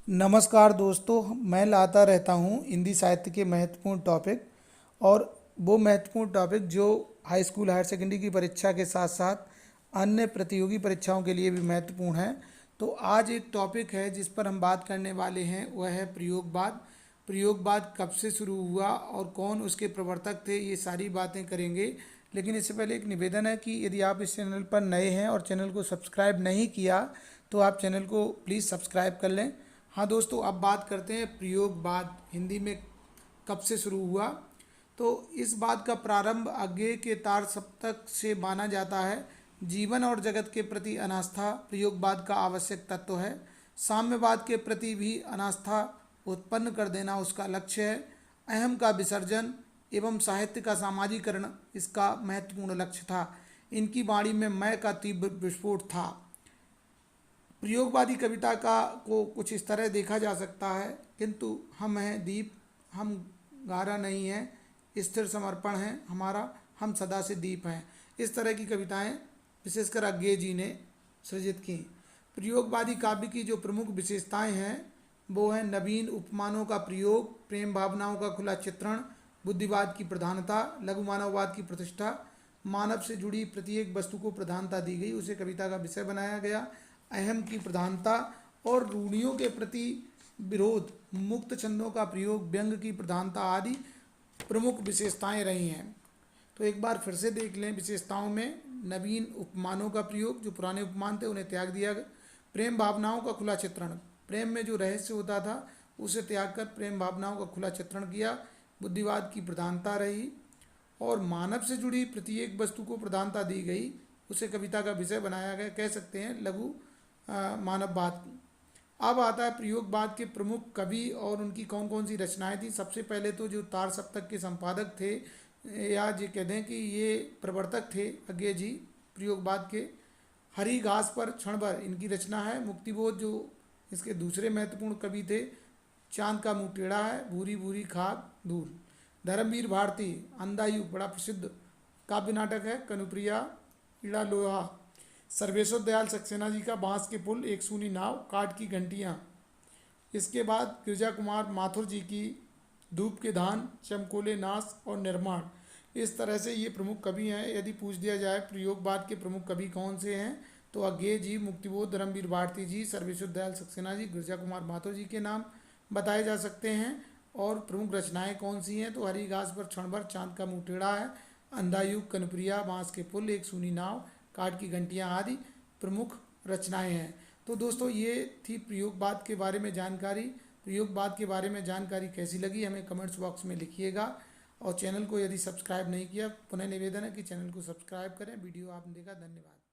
नमस्कार दोस्तों, मैं लाता रहता हूँ हिंदी साहित्य के महत्वपूर्ण टॉपिक और वो महत्वपूर्ण टॉपिक जो हाई स्कूल हायर सेकेंडरी की परीक्षा के साथ साथ अन्य प्रतियोगी परीक्षाओं के लिए भी महत्वपूर्ण है। तो आज एक टॉपिक है जिस पर हम बात करने वाले हैं, वह है प्रयोगवाद। प्रयोगवाद कब से शुरू हुआ और कौन उसके प्रवर्तक थे, ये सारी बातें करेंगे। लेकिन इससे पहले एक निवेदन है कि यदि आप इस चैनल पर नए हैं और चैनल को सब्सक्राइब नहीं किया तो आप चैनल को प्लीज़ सब्सक्राइब कर लें। हाँ दोस्तों, अब बात करते हैं प्रयोगवाद हिंदी में कब से शुरू हुआ। तो इस बात का प्रारंभ अज्ञेय के तार सप्तक से माना जाता है। जीवन और जगत के प्रति अनास्था प्रयोगवाद का आवश्यक तत्व है। साम्यवाद के प्रति भी अनास्था उत्पन्न कर देना उसका लक्ष्य है। अहम का विसर्जन एवं साहित्य का सामाजिकरण इसका महत्वपूर्ण लक्ष्य था। इनकी वाणी में मैं का तीव्र विस्फोट था। प्रयोगवादी कविता का को कुछ इस तरह देखा जा सकता है। किंतु हम हैं दीप, हम गारा नहीं है, स्थिर समर्पण है हमारा, हम सदा से दीप हैं। इस तरह की कविताएं विशेषकर अज्ञेय जी ने सृजित की। प्रयोगवादी काव्य की जो प्रमुख विशेषताएं हैं वो है नवीन उपमानों का प्रयोग, प्रेम भावनाओं का खुला चित्रण, बुद्धिवाद की प्रधानता, लघु मानववाद की प्रतिष्ठा, मानव से जुड़ी प्रत्येक वस्तु को प्रधानता दी गई, उसे कविता का विषय बनाया गया, अहम की प्रधानता और रूढ़ियों के प्रति विरोध, मुक्त छंदों का प्रयोग, व्यंग की प्रधानता आदि प्रमुख विशेषताएं रही हैं। तो एक बार फिर से देख लें विशेषताओं में। नवीन उपमानों का प्रयोग, जो पुराने उपमान थे उन्हें त्याग दिया गया। प्रेम भावनाओं का खुला चित्रण, प्रेम में जो रहस्य होता था उसे त्याग कर प्रेम भावनाओं का खुला चित्रण किया। बुद्धिवाद की प्रधानता रही और मानव से जुड़ी प्रत्येक वस्तु को प्रधानता दी गई, उसे कविता का विषय बनाया गया। कह सकते हैं लघु मानववाद। अब आता है प्रयोगवाद के प्रमुख कवि और उनकी कौन कौन सी रचनाएं थी। सबसे पहले तो जो तार सप्तक के संपादक थे, या ये कह दें कि ये प्रवर्तक थे अज्ञेय जी प्रयोगवाद के, हरी घास पर क्षण भर इनकी रचना है। मुक्तिबोध जो इसके दूसरे महत्वपूर्ण कवि थे। चांद का मुंह टेढ़ा है, भूरी भूरी खाक दूर। धर्मवीर भारती, अंधा युग बड़ा प्रसिद्ध काव्य नाटक है। कनुप्रिया, इड़ा लोहा। सर्वेश्वर दयाल सक्सेना जी का बांस के पुल, एक सूनी नाव, काठ की घंटियाँ। इसके बाद गिरजा कुमार माथुर जी की धूप के धान, चमकोले नाश और निर्माण। इस तरह से ये प्रमुख कवि हैं। यदि पूछ दिया जाए प्रयोगवाद के प्रमुख कवि कौन से हैं तो अज्ञेय जी, मुक्तिबोध, धर्मवीर भारती जी, सर्वेश्वर दयाल सक्सेना जी, गिरजा कुमार माथुर जी के नाम बताए जा सकते हैं। और प्रमुख रचनाएं कौन सी हैं तो हरी घास पर क्षण भर, चांद का मुंह टेढ़ा है, अंधा युग, कनप्रिया, बांस के पुल, एक सूनी नाव, काठ की घंटियाँ आदि प्रमुख रचनाएं हैं। तो दोस्तों ये थी प्रयोगवाद के बारे में जानकारी। प्रयोगवाद के बारे में जानकारी कैसी लगी हमें कमेंट्स बॉक्स में लिखिएगा। और चैनल को यदि सब्सक्राइब नहीं किया, पुनः निवेदन है कि चैनल को सब्सक्राइब करें। वीडियो आपने देखा, धन्यवाद।